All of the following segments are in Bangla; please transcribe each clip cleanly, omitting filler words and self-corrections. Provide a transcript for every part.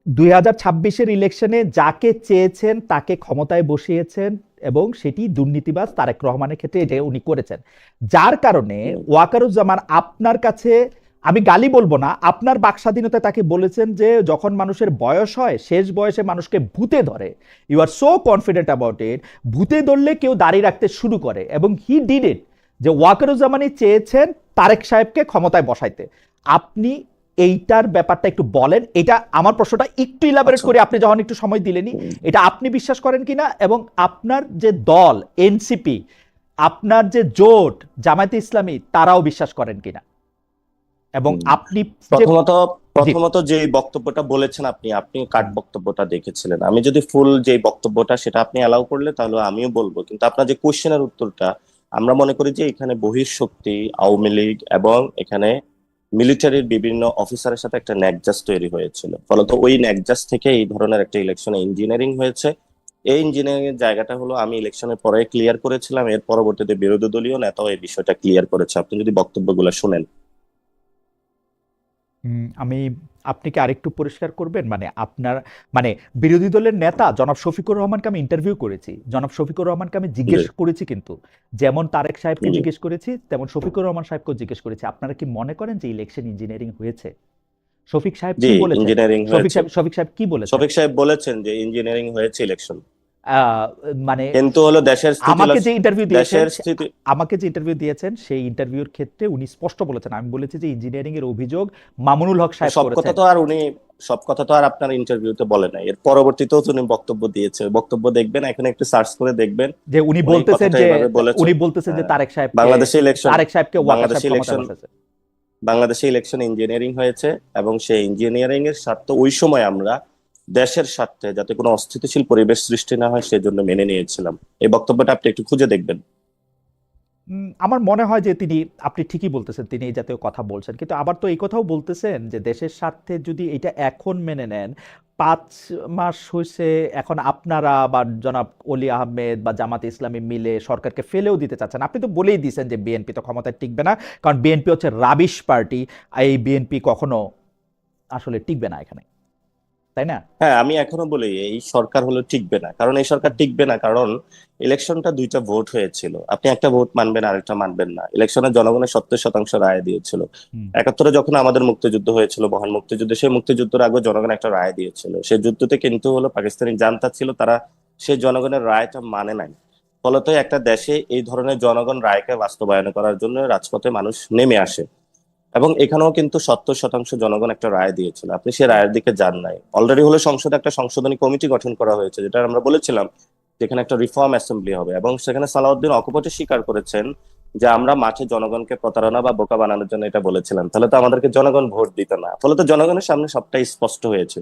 2026-এর ইলেকশনে যাকে চেয়েছেন তাকে ক্ষমতায় বসিয়েছেন, এবং সেটি দুর্নীতিবাজ তারেক রহমানের ক্ষেত্রে এটা উনি করেছেন। যার কারণে হুম, ওয়াকারুজ্জামান আপনার কাছে, আমি গালি বলবো না, আপনার বাকস্বাধীনতায় তাকে বলেছেন যে যখন মানুষের বয়স হয় শেষ বয়সে মানুষকে ভূতে ধরে, you are so confident about it, ভূতে ধরলে কেউ দাঁড়িয়ে রাখতে শুরু করে, এবং হি ডিড ইট। যে ওয়াকারুজ্জামানই চেয়েছেন তারেক সাহেবকে ক্ষমতায় বসাইতে। আপনি এইটার ব্যাপারটা একটু বলেন। এটা আমার প্রশ্নটা একটু ইলাবোরেট আচ্ছা। করে আপনি যখন একটু সময় দিলেনি, হুম, এটা আপনি বিশ্বাস করেন কিনা, এবং আপনার যে দল এনসিপি, আপনার যে জোট জামায়াতে ইসলামী, তারাও বিশ্বাস করেন কিনা, এবং হুম। আপনি যে প্রথমত জি প্রথমত যে বক্তব্যটা বলেছেন আপনি আপনি কাট বক্তব্যটা দেখেছিলেন। আমি যদি ফুল যে বক্তব্যটা সেটা আপনি অ্যালাউ করলে তাহলে আমিও বলবো, কিন্তু আপনার যে কোশ্চেনের উত্তরটা, আমরা মনে করি যে এখানে বহিঃশক্তি আওয়ামী লীগ এবং এখানে মিলিটারির বিভিন্ন অফিসারের সাথে একটা ন্যাকজাস তৈরি হয়েছিল, ফলত ওই ন্যাকজাস থেকে এই ধরনের একটা ইলেকশনে ইঞ্জিনিয়ারিং হয়েছে। এই ইঞ্জিনিয়ারিং এর জায়গাটা হলো আমি ইলেকশনের পরে ক্লিয়ার করেছিলাম, এর পরবর্তীতে বিরোধী দলীয় নেতাও এই বিষয়টা ক্লিয়ার করেছে, আপনি যদি বক্তব্যগুলো শুনেন। আমি, আপনি কি আরেকটু পরিষ্কার করবেন, মানে আপনার, মানে বিরোধী দলের নেতা জনাব শফিকুর রহমানকে আমি ইন্টারভিউ করেছি, জনাব শফিকুর রহমানকে আমি জি, জিজ্ঞেস করেছি, কিন্তু যেমন তারেক সাহেবকে জি, জিজ্ঞেস করেছি তেমন শফিকুর রহমান সাহেবকেও জিজ্ঞেস করেছি, আপনারা কি মনে করেন যে ইলেকশন ইঞ্জিনিয়ারিং হয়েছে? শফিক সাহেব জি, কি বলেছেন? ইঞ্জিনিয়ারিং হয়েছে। শফিক সাহেব কি বলেছেন? শফিক সাহেব বলেছেন যে ইঞ্জিনিয়ারিং হয়েছে ইলেকশন, আহ, মানে কিন্তু হলো দেশের স্থিতি, আমাকে যে ইন্টারভিউ দিয়েছেন দেশের স্থিতি। আমাকে যে ইন্টারভিউ দিয়েছেন সেই ইন্টারভিউর ক্ষেত্রে উনি স্পষ্ট বলেছেন, আমি বলেছি যে ইঞ্জিনিয়ারিং এর অভিযোগ মামুনুল হক সাহেব সব কথা করেছেন। তো আর উনি সব কথা তো আর আপনার ইন্টারভিউতে বলে নাই, এর পরবর্তীতেও তো উনি বক্তব্য দিয়েছে, বক্তব্য দেখবেন, এখন একটু সার্চ করে দেখবেন। যে উনি উনি বলতেছেন কথাটা যে এইভাবে বলেছে। উনি বলতেছেন যে হ্যাঁ, বাংলাদেশে ইলেকশন তারেক সাহেবকে ওয়াকার সাহেব বাংলাদেশে ক্ষমতায় ইলেকশন বসাইছে। বাংলাদেশে ইলেকশন ইঞ্জিনিয়ারিং হয়েছে, এবং সেই ইঞ্জিনিয়ারিং এর স্বার্থে ওই সময় আমরা দেশের স্বার্থে যাতে কোনো অস্থিতিশীল পরিবেশ সৃষ্টি না হয় সেজন্য মেনে নিয়েছিলাম। এই বক্তব্যটা আপনি একটু খুঁজে দেখবেন। আমার মনে হয় যে তিনি, আপনি ঠিকই বলতেছেন, তিনি এই জাতীয় কথা বলছেন, কিন্তু আবার তো এই কথাও বলতেছেন যে দেশের স্বার্থে যদি এটা এখন মেনে নেন, 5 মাস হয়েছে, এখন আপনারা বা জনাব অলি আহমেদ বা জামাত ইসলামী মিলে সরকারকে ফেলেও দিতে চাচ্ছেন। আপনি তো বলেই দিয়েছেন যে বিএনপি তো ক্ষমতায় টিকবে না, কারণ বিএনপি হচ্ছে রাবিশ পার্টি, এই বিএনপি কখনো আসলে টিকবে না এখানে, তাই না? হ্যাঁ, আমি এখনো বলি এই সরকার হলো টিকবে না, কারণ এই সরকার টিকবে না কারণ ইলেকশনটা দুইটা ভোট হয়েছিল, আপনি একটা ভোট মানবেন আরেকটা মানবেন না। ইলেকশনে জনগণের 70% রায় দিয়েছিল। হুম। 71-এ যখন আমাদের মুক্তিযুদ্ধ হয়েছিল, মহান মুক্তিযুদ্ধ, সেই মুক্তিযুদ্ধের আগে জনগণ একটা রায় দিয়েছিল, সেই যুদ্ধতে কিন্তু হলো পাকিস্তানি জান্তা ছিল, তারা সেই জনগণের রায়টা মানে নাই। ফলত একটা দেশে এই ধরনের জনগণ রায়কে বাস্তবায়ন করার জন্য রাজপথে মানুষ নেমে আসে, এবং এখানেও কিন্তু 70% জনগণ একটা রায় দিয়েছিল, আপনি সেই রায়ের দিকে যান নাই। অলরেডি হলো সংসদে একটা সংশোধনী কমিটি গঠন করা হয়েছে, যেটা আমরা বলেছিলাম যেখানে একটা রিফর্ম অ্যাসেম্বলি হবে, এবং সেখানে সালাউদ্দিন অকপটে স্বীকার করেছেন যে আমরা মাঠে জনগণকে প্রতারণা বা বোকা বানানোর জন্য এটা বলেছিলাম, তাহলে তো আমাদেরকে জনগণ ভোট দিত না। ফলে তো জনগণের সামনে সবটাই স্পষ্ট হয়েছে।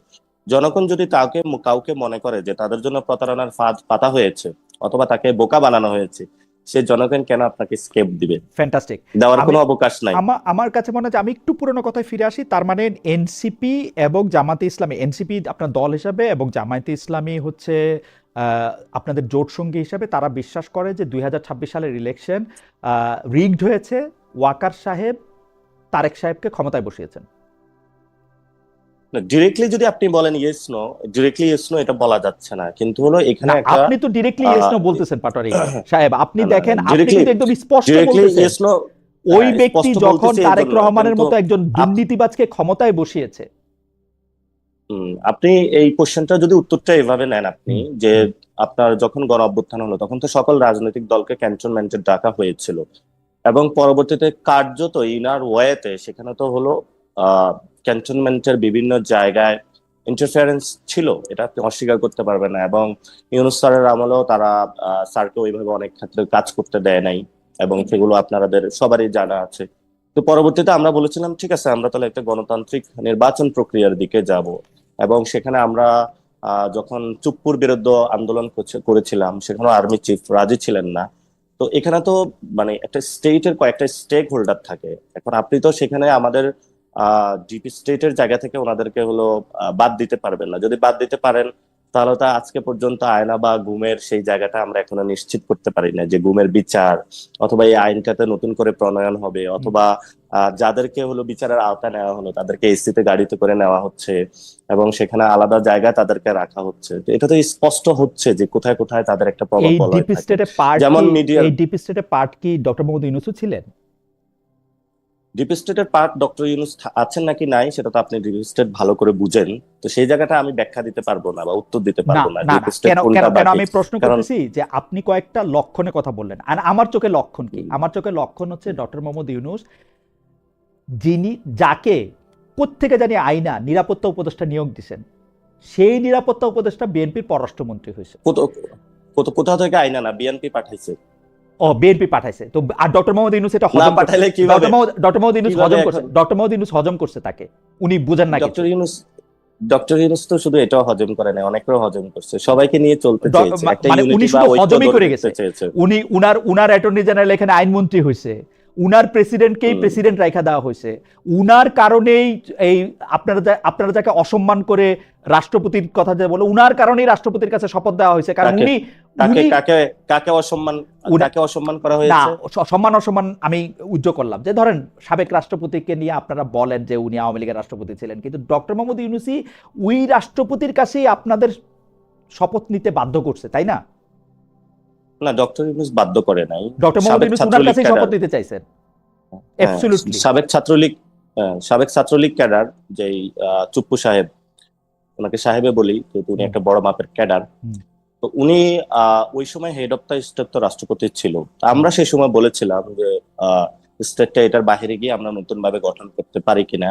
জনগণ যদি কাউকে কাউকে মনে করে যে তাদের জন্য প্রতারণার ফাঁদ পাতা হয়েছে অথবা তাকে বোকা বানানো হয়েছে, সে জনগণ কেন আপনাকে স্কেপ দিবে? ফ্যান্টাস্টিক। দেওয়ার আমি, কোনো অবকাশ নাই। আমার কাছে মনে হয় যে আমি একটু পুরোনো কথায় ফিরে আসি, তার মানে এনসিপি এবং জামাতে ইসলামী, এনসিপি আপনার দল হিসাবে এবং জামায়াতে ইসলামী হচ্ছে আপনাদের জোট সঙ্গী হিসাবে, তারা বিশ্বাস করে যে 2026 সালের ইলেকশন রিগড হয়েছে, ওয়াকার সাহেব তারেক সাহেবকে ক্ষমতায় বসিয়েছেন। ডিরেক্টলি যদি আপনি বলেন yes no, directly yes no এটা বলা যাচ্ছে না, কিন্তু হলো এখানে না, একটা আপনি তো ডিরেক্টলি ইয়েস আহ, নো বলতেছেন পাটোয়ারি সাহেব, আপনি না, দেখেন, আপনি ডিরেক্টলি কিন্তু একদম স্পষ্ট ডিরেক্টলি বলতেছেন, ইয়েস নো, ওই ব্যক্তি স্পষ্ট যখন বলতেছি এই তারেক জন্য রহমানের কিন্তু মতো একজন আপ- দুর্নীতিবাজকে ক্ষমতায় বসিয়েছে। আপনি এই কোশ্চেনটা যদি উত্তরটা এভাবে নেন আপনি, হুম। যে হুম। আপনার যখন গণ অভ্যুত্থান হলো তখন তো সকল রাজনৈতিক দলকে ক্যান্টনমেন্টে ডাকা হয়েছিল, এবং পরবর্তীতে কার্যত ইনার ওয়েতে সেখানে তো হলো ক্যান্টনমেন্টের বিভিন্ন জায়গায় ইন্টারফারেন্স ছিল, এটা আপনি অস্বীকার করতে পারবেন না। এবং ইউনূস স্যারের আমলেও তারা স্যারকে ওইভাবে অনেক ক্ষেত্রে কাজ করতে দেয় নাই, এবং সেগুলো আপনাদের সবারই জানা আছে। তো পরবর্তীতে আমরা বলেছিলাম ঠিক আছে, আমরা তাহলে একটা গণতান্ত্রিক নির্বাচন প্রক্রিয়ার দিকে যাব, এবং সেখানে আমরা যখন চুপ্পুর বিরুদ্ধে আন্দোলন করেছিলাম সেখানে আর্মি চিফ রাজি ছিলেন না। তো এখানে তো মানে একটা স্টেটের কয়েকটা স্টেক হোল্ডার থাকে, এখন আপনি তো সেখানে আমাদের ডিপি স্টেটের জায়গা থেকে ওনাদেরকে হলো বাদ দিতে পারবেন না। যদি বাদ দিতে পারেন তাহলে তো আজকে পর্যন্ত আয়না বা গুমের সেই জায়গাটা আমরা এখনো নিশ্চিত করতে পারি না যে গুমের বিচার, অথবা এই আইনটাতে নতুন করে প্রণয়ন হবে, অথবা যাদেরকে হলো বিচারের আওতায় নেওয়া হলো তাদেরকে এসিতে গাড়িতে করে নেওয়া হচ্ছে এবং সেখানে আলাদা জায়গায় তাদেরকে রাখা হচ্ছে। তো এটা তো স্পষ্ট হচ্ছে যে কোথায় কোথায় তাদের একটা প্রভাব এই বলয় ডিপ থাকে। স্টেটের পার্ট যেমন কি মিডিয়া, এই ডিপ স্টেটের পার্ট কি ডক্টর মোহাম্মদ ইউনূসও ছিলেন? ডিপ স্টেটের পার্ট ডক্টর ইউনূস আছেন নাকি নাই সেটা তো আপনি ডিপ স্টেট ভালো করে বুঝেন, তো সেই জায়গাটা আমি ব্যাখ্যা দিতে পারবো না বা উত্তর দিতে না পারবো না না ডিপ না, স্টেট কেন কোনটা কেন কেন বাকি। আমি প্রশ্ন কারণ করতেছি যে আপনি কয়েকটা লক্ষণের কথা বললেন, আর আমার চোখে লক্ষণ কি? আমার চোখে লক্ষণ হচ্ছে ডক্টর মোহাম্মদ ইউনূস, যাকে কোত্থেকে জানি আইনা নিরাপত্তা উপদেষ্টা নিয়োগ দিছেন, সেই নিরাপত্তা উপদেষ্টা বিএনপির পররাষ্ট্রমন্ত্রী হয়েছে। কোথা থেকে আইনা না, বিএনপি পাঠাইছে। ও, বিএনপি পাঠাইছে তো, আর ডক্টর মোহাম্মদ ইউনূস এটা না হজম করছে। পাঠাইলে কিভাবে, ডক্টর মোহাম্মদ ইউনূস কিভাবে হজম করছে, এখন ডক্টর মোহাম্মদ ইউনূস হজম করছে তাকে, উনি বুঝেন না কিছু। ডক্টর ইউনূস তো শুধু এটাও হজম করে না, অনেকেও হজম করছে, সবাইকে নিয়ে চলতে চেয়েছে, একটা মানে উনি ইউনিটি বা শুধু ঐক্য হজমই ধরে করে রাখতে গেছে, চেয়েছে। উনার অ্যাটর্নি জেনারেল এখানে আইনমন্ত্রী হয়েছে, উনার প্রেসিডেন্টকেই প্রেসিডেন্ট রাখা দেওয়া হয়েছে, উনার কারণেই এই আপনারা যাকে অসম্মান করে রাষ্ট্রপতির কথা যে বলে, উনার কারণেই রাষ্ট্রপতির কাছে শপথ দেওয়া হয়েছে, কারণ উনি কাকে উনি কাকে কাকে অসম্মান কাকে অসম্মান করা না, হয়েছে? সম্মান অসম্মান আমি উজ্জ্বল করলাম যে ধরেন সাবেক রাষ্ট্রপতিকে নিয়ে আপনারা বলেন যে উনি আওয়ামী লীগের রাষ্ট্রপতি ছিলেন, কিন্তু ডক্টর মোহাম্মদ ইউনূসই ওই রাষ্ট্রপতির কাছেই আপনাদের শপথ নিতে বাধ্য করছে, তাই না? না, ডক্টর ইউনূস বাধ্য করে নাই। ডক্টর মোহাম্মদ সাবেক ইউনূস ওনার ছাত্রলীগ কাছেই ক্যাডার, শপথ নিতে চাইছেন। অ্যাবসলিউটলি। সাবেক ছাত্রলীগ ক্যাডার যেই চুপ্পু সাহেব, ওনাকে সাহেবে বলি যেহেতু উনি একটা বড় মাপের ক্যাডার, তো উনি ওই সময় হেড অফ দ্য স্টেট তো রাষ্ট্রপতি ছিল। আমরা সেই সময় বলেছিলাম যে স্টেটটা এটার বাইরে গিয়ে আমরা নতুন ভাবে গঠন করতে পারি কিনা।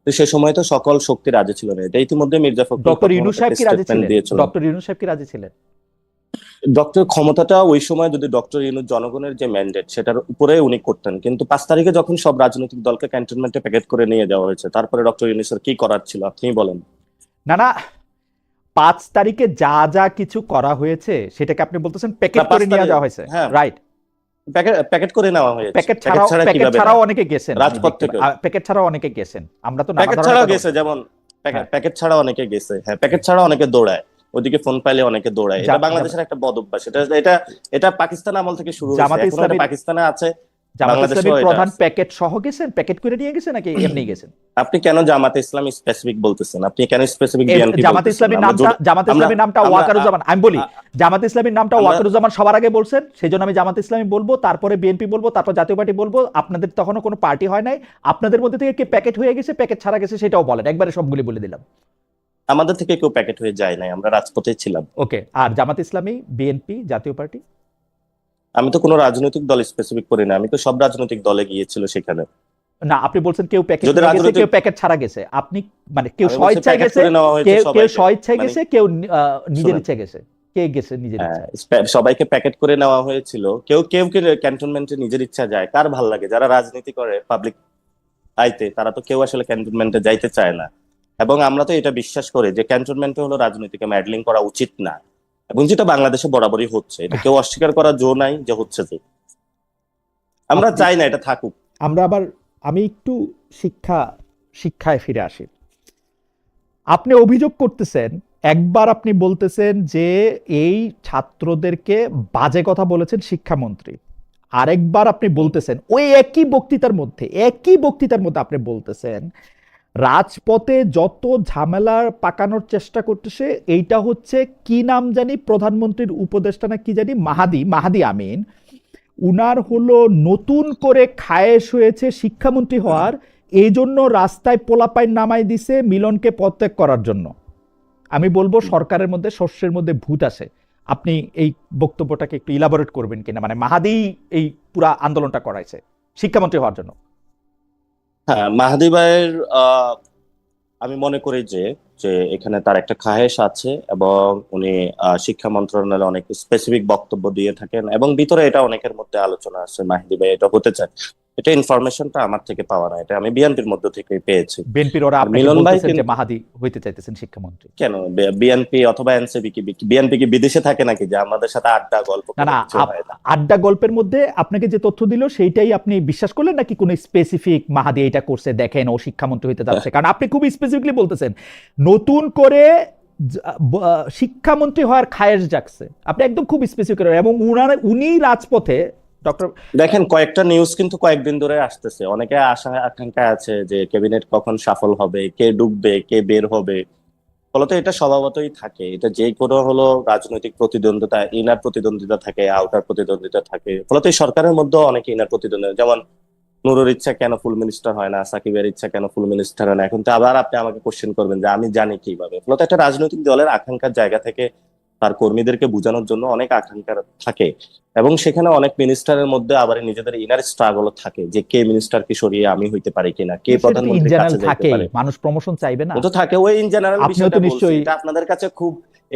তো সেই সময় তো সকল শক্তি রাজি ছিল না, এটা ইতিমধ্যে মির্জা ফখরুল ডক্টর ইউনূস সাহেব কি রাজি ছিলেন? দিয়েছিল। ডক্টর ইউনূস সাহেব কি রাজি ছিলেন? ডক্টর ক্ষমতাটা ওই সময় যদি ডক্টর ইউনূস জনগণের যে ম্যান্ডেট সেটার উপরে উনি করতেন, কিন্তু 5 তারিখে যখন সব রাজনৈতিক দলকে ক্যান্টনমেন্টে প্যাকেট করে নিয়ে যাওয়া হয়েছে, তারপরে ডক্টর ইউনূসের কি করার ছিল আপনিই বলেন। না না, 5 তারিখে যা যা কিছু করা হয়েছে সেটাকে আপনি বলতেছেন প্যাকেট করে নিয়ে যাওয়া হয়েছে, রাইট? প্যাকেট করে নেওয়া হয়েছে। প্যাকেট ছাড়াও অনেকে গেছেন রাজপথ থেকে, প্যাকেট ছাড়াও অনেকে গেছেন, আমরা তো প্যাকেট ছাড়াও গেছে, যেমন প্যাকেট ছাড়াও অনেকে গেছে, হ্যাঁ প্যাকেট ছাড়াও অনেকে দৌড়ায়, ওদিকে ফোন পাইলে অনেকে দৌড়ায়। এটা বাংলাদেশের একটা বদ অভ্যাস, এটা পাকিস্তান আমল থেকে শুরু হয়েছে, এখন এটা পাকিস্তানে আছে। জামাত ইসলামীর প্রধান প্যাকেট সহ গেছেন, প্যাকেট করে নিয়ে গেছেন নাকি এমনি গেছেন? আপনি কেন জামাত ইসলামী স্পেসিফিক বলতেছেন? আপনি কেন স্পেসিফিক বিএনপি জামাত ইসলামীর নামটা ওয়াকারুজ্জামান, আমি বলি জামাত ইসলামীর নামটা ওয়াকারুজ্জামান সবার আগে বলছেন, সেজন্য আমি জামাত ইসলামী বলবো, তারপরে বিএনপি বলবো, তারপর জাতীয় পার্টি বলবো। আপনাদের তখনও কোনো পার্টি হয় নাই, আপনাদের মধ্যে থেকে কি প্যাকেট হয়ে গেছে, প্যাকেট ছাড়া গেছে সেটাও বলেন, একবারে সবগুলি বলে দিলাম। আমাদের থেকে কেউ প্যাকেট হয়ে যায় নাই, আমরা রাজপথে ছিলাম। ওকে, আর জামাত ইসলামী, বিএনপি, জাতীয় পার্টি? আমি তো কোনো রাজনৈতিক দল স্পেসিফিক করি না, আমি তো সব রাজনৈতিক দলে গিয়েছিল সেখানে। না, আপনি বলছেন কেউ প্যাকেট হয়ে গেছে, কেউ প্যাকেট ছাড়া গেছে, আপনি মানে কেউ স্বেচ্ছায় গেছে, কেউ স্বেচ্ছায় গেছে, কেউ নিজের ইচ্ছা গেছে, কে গেছে নিজের ইচ্ছা? সবাইকে প্যাকেট করে নেওয়া হয়েছিল। কেউ কেউ ক্যান্টনমেন্টে নিজের ইচ্ছা যায়, কার ভাল লাগে? যারা রাজনীতি করে পাবলিক আইতে, তারা তো কেউ আসলে ক্যান্টনমেন্টে যাইতে চায় না। এবং আমরা তো এটা বিশ্বাস করি যে ক্যান্টনমেন্টে হলো রাজনীতিকে ম্যাডলিং করা উচিত না, এবং যেটা বাংলাদেশে বরাবরই হচ্ছে, এটা কেউ অস্বীকার করার জো নাই যে হচ্ছে। যে আমরা চাই না এটা থাকুক। আমি একটু শিক্ষায় ফিরে আসি। আপনি অভিযোগ করতেছেন, একবার আপনি বলতেছেন যে এই ছাত্রদেরকে বাজে কথা বলেছেন শিক্ষামন্ত্রী, আরেকবার আপনি বলতেছেন ওই একই বক্তৃতার মধ্যে আপনি বলতেছেন রাজপথে যত ঝামেলা পাকানোর চেষ্টা করতেছে এইটা হচ্ছে কি নাম জানি, প্রধানমন্ত্রীর উপদেষ্টা না কি জানি, মাহাদি আমিন, উনার হলো নতুন করে খায়েশ হয়েছে শিক্ষামন্ত্রী হওয়ার, এই জন্য রাস্তায় পোলাপাইন নামাই দিছে মিলনকে পদত্যাগ করার জন্য। আমি বলবো সরকারের মধ্যে শস্যের মধ্যে ভূত আছে। আপনি এই বক্তব্যটাকে একটু ইলাবোরেট করবেন কিনা, মানে মাহাদি এই পুরা আন্দোলনটা করাইছে শিক্ষামন্ত্রী হওয়ার জন্য? হ্যাঁ, মাহাদি ভাইয়ের আমি মনে করি যে যে এখানে তার একটা খাহেশ আছে, এবং উনি শিক্ষা মন্ত্রণালয়ে অনেক স্পেসিফিক বক্তব্য দিয়ে থাকেন, এবং ভিতরে এটা অনেকের মধ্যে আলোচনা আছে মাহাদি ভাই এটা হতে চায়। এটা ইনফরমেশনটা আমার থেকে পাওয়া না, এটা আমি বিএনপির মধ্য থেকে পেয়েছি। বিএনপির ওরা আপনাকে বলতেছেন যে মাহাদি হইতে চাইতেছেন শিক্ষামন্ত্রী? কেন বিএনপি অথবা এনসিপি বিএনপি কি বিদেশে থাকে নাকি যে আমাদের সাথে আড্ডা গল্প? না, আড্ডা গল্পের মধ্যে আপনাকে যে তথ্য দিল সেইটাই আপনি বিশ্বাস করলেন নাকি কোনো স্পেসিফিক মাহাদি এটা করছে দেখেন ও শিক্ষামন্ত্রী হইতে যাচ্ছে? কারণ আপনি খুব স্পেসিফিকলি বলতেছেন নতুন করে শিক্ষামন্ত্রী হওয়ার খায়েশ জাগছে, আপনি একদম খুব স্পেসিফিক করেন, এবং উনি রাজপথে ডক্টর। দেখেন, কয়েকটা নিউজ কিন্তু কয়েকদিন ধরে আসতেছে, অনেকে আশা আকাঙ্ক্ষা আছে যে ক্যাবিনেট কখন সাফল হবে, কে ঢুকবে কে বের হবে। ফলত এটা স্বভাবতই থাকে, এটা যে কোনো হলো রাজনৈতিক প্রতিদ্বন্দ্বিতা, ইনার প্রতিদ্বন্দ্বিতা থাকে, আউটার প্রতিদ্বন্দ্বিতা থাকে। ফলত এই সরকারের মধ্যেও অনেক ইনার প্রতিদ্বন্দ্বিতা, যেমন নুরুর ইচ্ছা কেন ফুল মিনিস্টার হয় না, সাকিবের ইচ্ছা কেন ফুল মিনিস্টার হয় না। এখন তো আবার আপনি আমাকে কোশ্চেন করবেন যে আমি জানি কিভাবে। ফলত একটা রাজনৈতিক দলের আকাঙ্ক্ষার জায়গা থেকে তার কর্মীদেরকে বোঝানোর জন্য অনেক আকাঙ্ক্ষা থাকে, এবং সেখানে অনেক মিনিস্টারের মধ্যে আবার নিজেদের ইনার স্ট্রাগল থাকে যে কে মিনিস্টারকে সরিয়ে আমি হইতে পারি কিনা, কে সেটা তো ইন প্রধানমন্ত্রীর জেনারেল কাছে যাইতে থাকেই, পারে। মানুষ প্রমোশন চাইবে না? ও তো থাকে, ওই ইন জেনারেল আপনিও বিষয়টা তো বলছি। নিশ্চয়ই।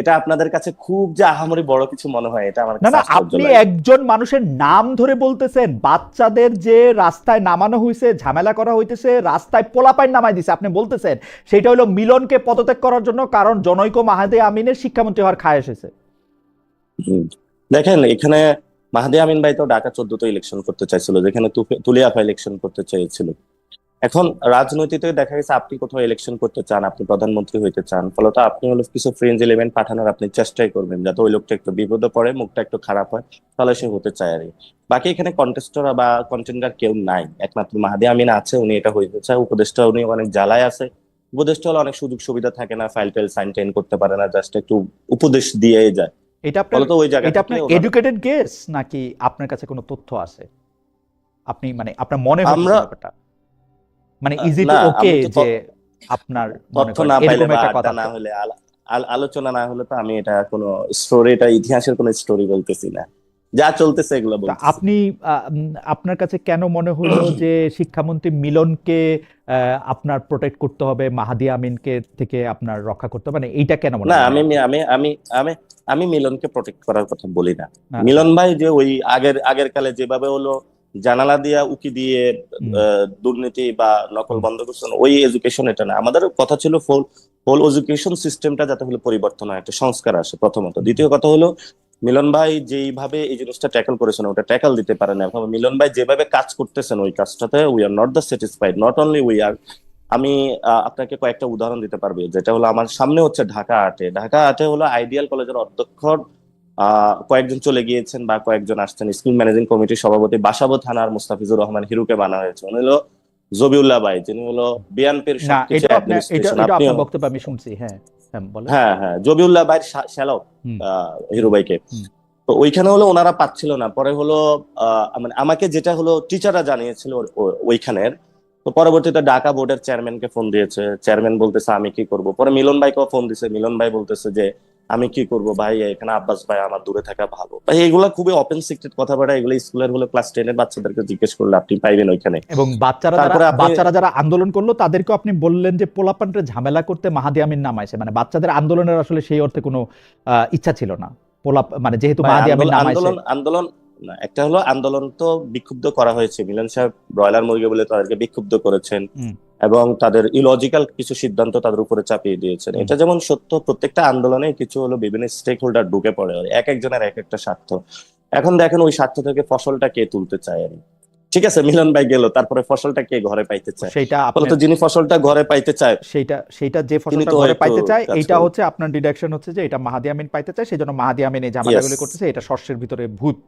এটা আপনাদের কাছে খুব যে আহামরি বড় কিছু মনে হয়, এটা আমার না কাছে না, আশ্চর্য আপনি লাগে। একজন মানুষের নাম ধরে বলতেছেন, বাচ্চাদের যে রাস্তায় নামানো হয়েছে, ঝামেলা করা হইতেছে, রাস্তায় পোলাপাইন নামাই দিছে, আপনি বলতেছেন সেটা হলো মিলনকে পদত্যাগ করার জন্য, কারণ জনৈক মাহাদি আমিনের শিক্ষামন্ত্রী হওয়ার খায়েশ হয়েছে। হুম। দেখেন, এখানে মাহাদি আমিন ভাই তো ঢাকা 14 ইলেকশন করতে চাইছিল, যেখানে তুলিয়াফা ইলেকশন করতে চেয়েছিল। এখন রাজনীতিতে দেখা গেছে আপনি কোথাও ইলেকশন করতে চান, আপনি প্রধানমন্ত্রী হইতে চান, ফলত আপনি হলো কিছু ফ্রেঞ্জ এলিমেন্ট পাঠানোর আপনি চেষ্টাই করবেন যাতে ওই লোকটা একটু বিপদে পড়ে, মুখটা একটু খারাপ হয়, তাহলে সে হতে চায় আর কি। বাকি এখানে কন্টেস্টর বা কন্টেন্ডার কেউ নাই, একমাত্র মাহাদি আমিন আছে, উনি এটা হইতে চায়। উপদেষ্টা উনি অনেক জ্বালায় আছে। উপদেষ্টা হলে অনেক সুযোগ সুবিধা থাকে না, ফাইল টাইল সাইন টাইন করতে পারে না, জাস্ট একটু উপদেশ দিয়ে যায়। এটা আপনার ফলত ওই জায়গা এটা থেকে আপনার ওনার এডুকেটেড গেস, নাকি আপনার কাছে কোনো তথ্য আছে? আপনি মানে আপনার মনে হইতেছে আমরা ব্যাপারটা, মানে ইজ ইট না, ওকে আমি তো যে আপনার মনে তথ্য করেন না পাইলে এরকম বা একটা আড্ডা কথা না আছে? হলে আলোচনা না হলে তো আমি এটা কোনো স্টোরি, এটা ইতিহাসের কোনো স্টোরি বলতেছি না, যা চলতেছে এগুলো তা বলতেছি। আপনি আপনার কাছে কেন মনে হইলো যে শিক্ষামন্ত্রী মিলনকে আপনার প্রোটেক্ট করতে হবে, মাহাদি আমিনকে থেকে আপনার রক্ষা করতে হবে, মানে এইটা কেন মনে না, হলো? আমি মানে আমি আমি আমি আমি মিলনকে প্রোটেক্ট করার কথা বলি না। আচ্ছা। মিলন ভাই যে ওই আগের আগের কালে যেভাবে হলো জানালা দিয়া উকি দিয়ে হুম। দুর্নীতি বা নকল হুম। বন্ধ করছেন, ওই এডুকেশন এটা না। আমাদের কথা ছিল হোল হোল এডুকেশন সিস্টেমটা যাতে হলো পরিবর্তন হয়, একটা সংস্কার আসে প্রথমত। হুম। দ্বিতীয় কথা হলো মিলন ভাই যেইভাবে এই জিনিসটা ট্যাকল করেছেন ওটা ট্যাকল দিতে পারেন না। এখন মিলন ভাই যেভাবে কাজ করতেছেন ওই কাজটাতে we are not the satisfied, not only we are. আমি আপনাকে কয়েকটা উদাহরণ দিতে পারবো, যেটা হলো আমার সামনে হচ্ছে ঢাকা আটে হলো আইডিয়াল কলেজের অধ্যক্ষ কয়েকজন চলে গিয়েছেন বা কয়েকজন আসছেন। স্কুল ম্যানেজিং কমিটির সভাপতি বাসাবো থানার মুস্তাফিজুর রহমান হিরুকে বানা হয়েছে, উনি হলো জবিউল্লাহ ভাই, যিনি হলো বিএনপির না, সবকিছু এটা আপনার এটা অ্যাডমিনিস্ট্রেশন। এটা আপনিও আপনার বক্তব্য আমি শুনছি। হ্যাঁ, হ্যাঁ, বলেন। হ্যাঁ হ্যাঁ, জবিউল্লাহ ভাইয়ের শ্যালক হুম। হিরু হুম। ভাইকে। হুম। তো ওইখানে হলো ওনারা পাচ্ছিল না, পরে হলো মানে আমাকে যেটা হলো টিচাররা জানিয়েছিল ওইখানের। তো পরবর্তীতে ঢাকা বোর্ডের চেয়ারম্যানকে ফোন দিয়েছে, চেয়ারম্যান বলতেছে আমি কি করব। পরে মিলন ভাইকেও ফোন দিছে, মিলন ভাই বলতেছে যে আমি কি করব ভাই, এখানে আব্বাস ভাই আমার দূরে থাকা ভালো। ভাই এগুলা খুবই ওপেন সিক্রেট কথাবার্তা, এগুলো স্কুলের হলো ক্লাস 10-এর বাচ্চাদেরকে জিজ্ঞেস করলে আপনি পাইবেন ওইখানে। এবং তারপরে আপনি বাচ্চারা যারা আন্দোলন করলো তাদেরকেও আপনি বললেন যে পোলাপানরে ঝামেলা করতে মাহাদি আমিন নামাইছে, মানে বাচ্চাদের আন্দোলনের আসলে সেই অর্থে কোনো ইচ্ছা ছিল না। মানে যেহেতু ভাই মাহাদি আমিন আন্দোলন নামাইছে। আন্দোলন আন্দোলন না, একটা হলো আন্দোলন তো বিক্ষুব্ধ করা হয়েছে, মিলন সাহেব ব্রয়লার মুরগি বলে তাদেরকে বিক্ষুব্ধ করেছেন, হুম। এবং তাদের ইলজিক্যাল কিছু সিদ্ধান্ত তাদের উপরে চাপিয়ে দিয়েছেন। হুম। এটা যেমন সত্য, প্রত্যেকটা আন্দোলনে কিছু হলো বিভিন্ন স্টেক হোল্ডার ঢুকে পড়ে, আর এক একজনের এক একটা স্বার্থ। এখন দেখেন ওই স্বার্থ থেকে ফসলটা কে তুলতে চায় আর কি। ঠিক আছে, মিলন ভাই গেল, তারপরে ফসলটা কে ঘরে পাইতে চায়? সেইটা ফলত আপনার যিনি ফসলটা ঘরে পাইতে চায় সেইটা যে তিনি ফসলটা তো ঘরে হয়তো পাইতে চায়, কাজ এইটা করেন। হচ্ছে আপনার ডিডাকশন হচ্ছে যে এটা মাহাদি আমিন পাইতে চায়, সেই জন্য মাহাদি আমিন এই ইয়েস, ঝামেলাগুলি করতেছে, এটা শস্যের ভিতরে ভূত,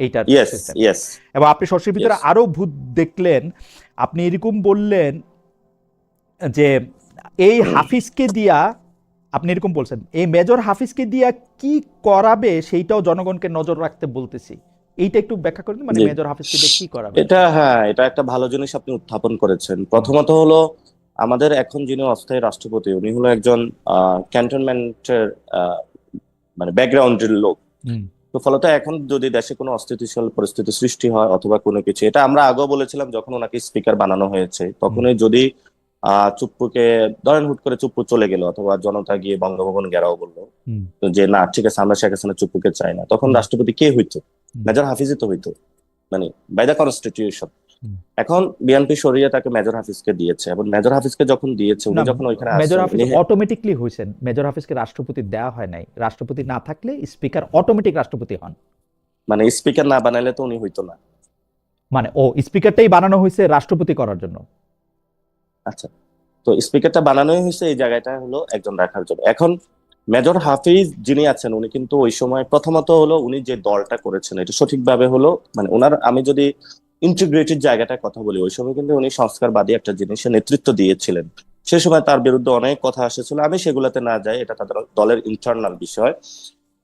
এইটার ইয়েস, সিস্টেম। ইয়েস, এবং আপনি শস্যের ভিতরে ইয়েস। আরো ভূত দেখলেন। আপনি এরকম বললেন যে এই হাফিজকে দিয়া, আপনি এরকম বলছেন এই মেজর হাফিজকে দিয়া কি করাবে সেইটাও জনগণকে নজর রাখতে বলতেছি। এইটা একটু ব্যাখ্যা করে দিন, মানে জি, মেজর হাফিজকে দিয়ে কি করাবে? এটা হ্যাঁ, এটা একটা ভালো জিনিস আপনি উত্থাপন করেছেন। হুম। প্রথমত হলো আমাদের এখন যিনি অস্থায়ী রাষ্ট্রপতি উনি হলো একজন ক্যান্টনমেন্টের মানে ব্যাকগ্রাউন্ডের লোক। হুম। তো ফলত এখন যদি দেশে কোনো অস্থিতিশীল পরিস্থিতি সৃষ্টি হয় অথবা কোনো কিছু, এটা আমরা আগেও বলেছিলাম যখন ওনাকে স্পিকার বানানো হয়েছে, হুম। তখনই যদি চুপ্পুকে ধরেন হুট করে চুপ্পু চলে গেল অথবা জনতা গিয়ে বঙ্গভবন ঘেরাও বললো, হুম। তো যে না ঠিক আছে আমরা শেখ হাসিনা চুপ্পুকে চাই না, তখন হুম। রাষ্ট্রপতি কে হইতো? হুম। মেজর হাফিজই তো হইতো, মানে বাই দ্য কনস্টিটিউশন। হুম। এখন বিএনপি সরিয়ে তাকে মেজর হাফিজকে দিয়েছে, এবং মেজর হাফিজকে যখন দিয়েছে উনি না, যখন ওইখানে মেজর আসছেন হাফিজ উনি অটোমেটিকলি হয়েছেন, মেজর হাফিজকে রাষ্ট্রপতি দেওয়া হয় নাই। রাষ্ট্রপতি না থাকলে স্পিকার অটোমেটিক রাষ্ট্রপতি হন। মানে স্পিকার না বানাইলে তো উনি হইতো না। মানে ও স্পিকারটাই বানানো হয়েছে রাষ্ট্রপতি করার জন্য। আচ্ছা, তো স্পিকারটা বানানোই হয়েছে এই জায়গাটা হলো একজন রাখার জন্য। এখন মেজর হাফিজ যিনি আছেন উনি কিন্তু ওই সময় প্রথমত হলো উনি যে দলটা করেছেন এটা সঠিকভাবে হলো মানে ওনার, আমি যদি ইন্টিগ্রেটেড জায়গাটার কথা বলি, ওই সময় কিন্তু উনি সংস্কারবাদী একটা জিনিসের নেতৃত্ব দিয়েছিলেন। সে সময় তার বিরুদ্ধে অনেক কথা এসেছিল, আমি সেগুলোতে না যাই, এটা তাদের দলের ইন্টারনাল বিষয়।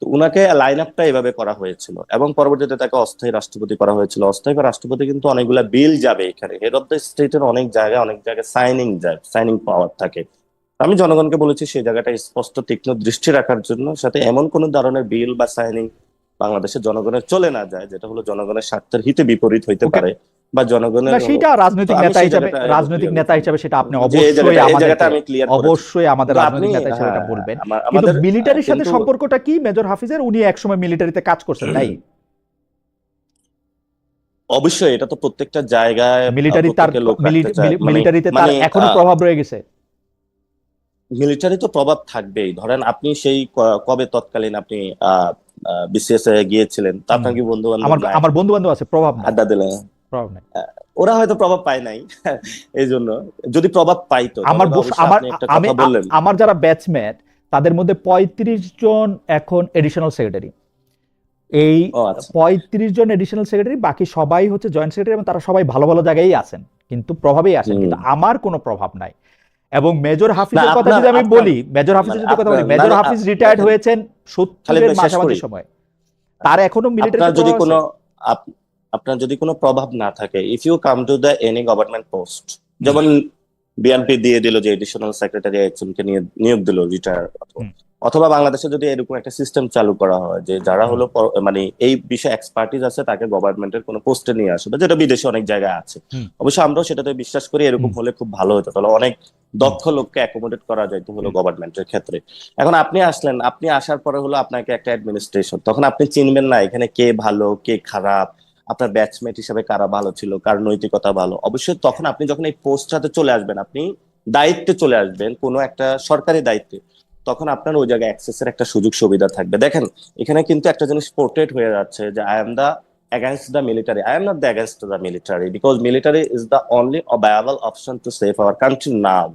তো উনাকে লাইন আপটা এভাবে করা হয়েছিল এবং পরবর্তীতে তাকে অস্থায়ী রাষ্ট্রপতি করা হয়েছিল। অস্থায়ী রাষ্ট্রপতি কিন্তু অনেকগুলা বিল যাবে এখানে, হেড অফ দ্য স্টেটের অনেক জায়গায় সাইনিং যায়, সাইনিং পাওয়ার থাকে। আমি জনগণকে বলেছি সেই জায়গাটা স্পষ্ট তীক্ষ্ণ দৃষ্টি রাখার জন্য, সাথে এমন কোন ধরনের বিল বা সাইনিং বাংলাদেশের জনগণের চলে না যায় যেটা হলো জনগণের স্বার্থের হিতে বিপরীত হইতে ওকে, পারে বা না জনগণের হলো। সেইটা তো রাজনৈতিক আমি নেতা সেই হিসাবে, জায়গাটা রাজনৈতিক ক্লিয়ার নেতা হিসাবে সেটা আপনি যে এই অবশ্যই জায়গাটা আমাদেরকে, আমি ক্লিয়ার করেছি। অবশ্যই আমাদের কিন্তু আপনি রাজনৈতিক নেতা হিসাবে এটা হ্যাঁ, বলবেন। কিন্তু আমাদের মিলিটারির সাথে কিন্তু সম্পর্কটা কি মেজর হাফিজের? উনি একসময় মিলিটারিতে কাজ করছেন, তাই? অবশ্যই এটা তো প্রত্যেকটা জায়গায় মিলিটারি তার প্রত্যেকের লোক রাখতে চায় মানে মিলিটারিতে তার মানে এখনো প্রভাব রয়ে গেছে। মিলিটারি তো প্রভাব থাকবেই। ধরেন আপনি সেই কবে তৎকালীন আপনি বিসিএস এ গিয়েছিলেন, তা হুম, আপনার কি বন্ধু বান্ধব আমার নাই? আমার বন্ধু বান্ধব আছে, প্রভাব নাই, আড্ডা দিলে প্রভাব নাই। ওরা হয়তো প্রভাব পায় নাই এই জন্য। যদি প্রভাব পাইতো আমার তাহলে অবশ্যই আমার আপনি একটা আমি কথা বললেন। আমার যারা ব্যাচমেট তাদের মধ্যে 35 জন এখন এডিশনাল সেক্রেটারি। এই ও আচ্ছা। 35 জন এডিশনাল সেক্রেটারি, বাকি সবাই হচ্ছে জয়েন্ট সেক্রেটারি এবং তারা সবাই ভালো ভালো জায়গায় আছেন, কিন্তু প্রভাবেই আসেন। হুম। কিন্তু আমার কোনো প্রভাব নাই। এবং মেজর না হাফিজের কথা আপনার যদি আমি আপনার বলি, মেজর হাফিজের মানে যদি কথা বলি, আপনার মেজর মানে হাফিজ রিটায়ার্ড দেখেন হয়েছেন খালিদ 70-এর ভাই শেষ মাঝামাঝি করি। সময়। তার এখনো আপনার মিলিটারিতে যদি প্রভাব কোনো আছে। আপ- আপনার যদি কোনো প্রভাব না থাকে, if you come to the any government post, hmm, যেমন বিএনপি দিয়ে দিল যে এডিশনাল সেক্রেটারি একজনকে নিয়ে নিয়োগ দিল রিটায়ার, হুম, অথবা বাংলাদেশে যদি এরকম একটা সিস্টেম চালু করা হয় যে যারা হুম, হলো মানে এই বিষয়ে এক্সপার্টিস আছে তাকে গভর্নমেন্টের কোনো পোস্টে নিয়ে আসবে, যেটা বিদেশে অনেক জায়গায় আছে। হুম, অবশ্য আমরাও সেটাতে বিশ্বাস করি, এরকম হুম, হলে খুব ভালো হতো, তাহলে অনেক হুম, দক্ষ লোককে অ্যাকোমোডেট করা যায় তো হলো হুম। গভর্নমেন্টের ক্ষেত্রে। এখন আপনি আসলেন, আপনি আসার পরে হলো আপনাকে একটা অ্যাডমিনিস্ট্রেশন, তখন আপনি চিনবেন না এখানে কে ভালো কে খারাপ, আপনার ব্যাচমেট হিসেবে কারা ভালো ছিল, কার নৈতিকতা ভালো। অবশ্যই তখন আপনি যখন এই পোস্টটাতে চলে আসবেন, আপনি দায়িত্বে চলে আসবেন কোনো একটা সরকারি দায়িত্বে, তখন আপনার ওই জায়গায় অ্যাক্সেসের একটা সুযোগ সুবিধা থাকবে। দেখেন এখানে কিন্তু একটা জিনিস পোর্ট্রেট হয়ে যাচ্ছে যে I am the against the military. I am not the against the military because military is the only viable option to save our country now.